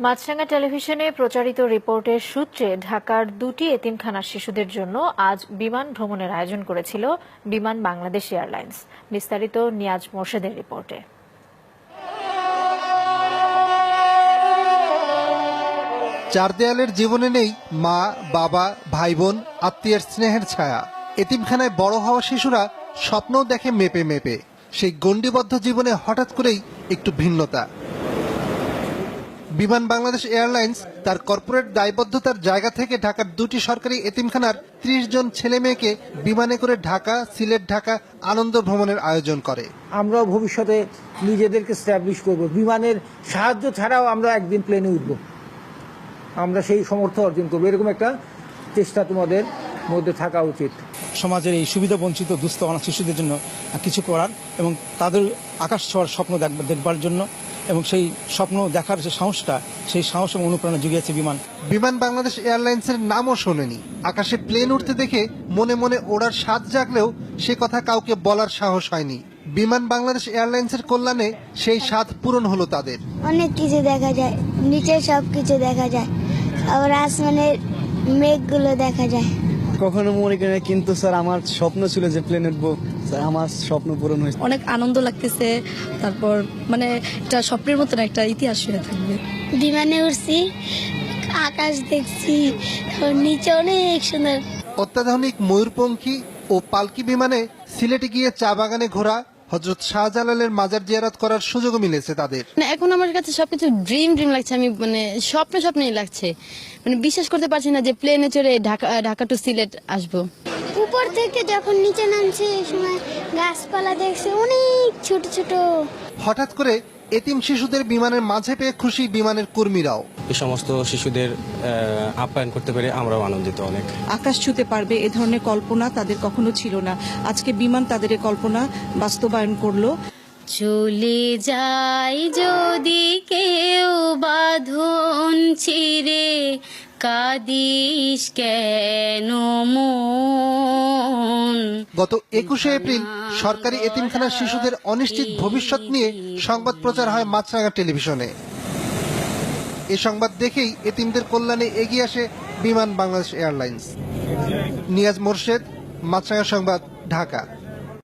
মাছরাঙা টেলিভিশনে প্রচারিত রিপোর্টের সূত্রে ঢাকার দুটি এতিমখানার শিশুদের জন্য আজ বিমান ভ্রমণের আয়োজন করেছিল বিমান বাংলাদেশ এয়ারলাইন্স। বিস্তারিত নিয়াজ মোর্শেদের রিপোর্টে। চার দেয়ালের জীবনে নেই মা, বাবা, ভাই বোন, আত্মীয়ের স্নেহের ছায়া। এতিমখানায় বড় হওয়া শিশুরা স্বপ্নও দেখে মেপে মেপে। সেই গণ্ডিবদ্ধ জীবনে হঠাৎ করেই একটু ভিন্নতা। বিমান বাংলাদেশ এয়ারলাইন্স তার কর্পোরেট দায়বদ্ধতার জায়গা থেকে ঢাকার দুটি সরকারি এতিমখানার ৩০ জন ছেলে মেয়েকে বিমানে করে ঢাকা, সিলেট, ঢাকা আনন্দ ভ্রমণের আয়োজন করে। আমরাও ভবিষ্যতে নিজেদেরকে স্ট্যাবলিশ করব, বিমানের সাহায্য ছাড়াও আমরা একদিন প্লেনে উঠব, আমরা সেই সমর্থ অর্জন করবো। এরকম একটা চেষ্টা তোমাদের মধ্যে থাকা উচিত। সমাজের এই সুবিধা বঞ্চিত দুস্থ অনাথ শিশুদের জন্য কিছু করার এবং তাদের আকাশ ছোঁয়ার স্বপ্ন দেখবার জন্য এবং সেই স্বপ্ন দেখার যে সাহসটা, সেই সাহস এবং অনুপ্রেরণা জুগিয়েছে বিমান। বিমান বাংলাদেশ এয়ারলাইন্সের নামও শোনেনি। আকাশে প্লেন উঠতে দেখে মনে মনে ওড়ার স্বাদ জাগলেও সে কথা কাউকে বলার সাহস হয়নি। বিমান বাংলাদেশ এয়ারলাইন্সের কল্যাণে সেই স্বাদ পূরণ হলো তাদের। অনেক কিছু দেখা যায়, নিচে সব কিছু দেখা যায়, আবার আসমানের মেঘগুলো দেখা যায়। কখনো মনে করি না, কিন্তু স্যার আমার স্বপ্ন ছিল যে প্লেন উঠবো। স্যার আমার স্বপ্ন পূরণ হয়েছে। অনেক আনন্দ লাগতেছে। তারপর মানে এটা স্বপ্নের মতন একটা ইতিহাস হয়ে থাকবে। বিমানে উঠছি, আকাশ দেখছি, নিচে অনেক সুন্দর। অত্যাধুনিক ময়ূরপঙ্খী ও পালকি বিমানে সিলেটে গিয়ে চা বাগানে ঘোরা, হযরত শাহজালালের মাজার জিয়ারত করার সুযোগও মিলেছে তাদের। এখন আমার কাছে সবকিছু ড্রিম লাগছে। আমি মানে স্বপ্নই লাগছে। মানে বিশ্বাস করতে পারছি না যে প্লেনে চড়ে ঢাকা টু সিলেট আসবো। উপর থেকে যখন নিচে নামছে এই সময় গাছপালা দেখছে অনেক ছোট ছোট। হঠাৎ করে এতিম শিশুদের বিমানের মাঝে পেয়ে খুশি বিমানের কর্মীরাও। এই সমস্ত শিশুদের আপ্যায়ন করতে পেরে আমরাও আনন্দিত অনেক। আকাশ ছুঁতে পারবে এ ধরনের কল্পনা তাদের কখনো ছিল না। আজকে বিমান তাদের এই কল্পনা বাস্তবায়ন করলো। চলে যাই যদি কেউ বাঁধন ছিঁড়ে, কাঁদিস কেন মন। গত ২১শে এপ্রিল সরকারি এতিমখানার শিশুদের অনিশ্চিত ভবিষ্যৎ নিয়ে সংবাদ প্রচার হয় মাছরাঙা টেলিভিশনে। এই সংবাদ দেখেই এতিমদের কল্যাণে এগিয়ে আসে বিমান বাংলাদেশ এয়ারলাইন্স। নিয়াজ মোর্শেদ, মাছরাঙা সংবাদ, ঢাকা।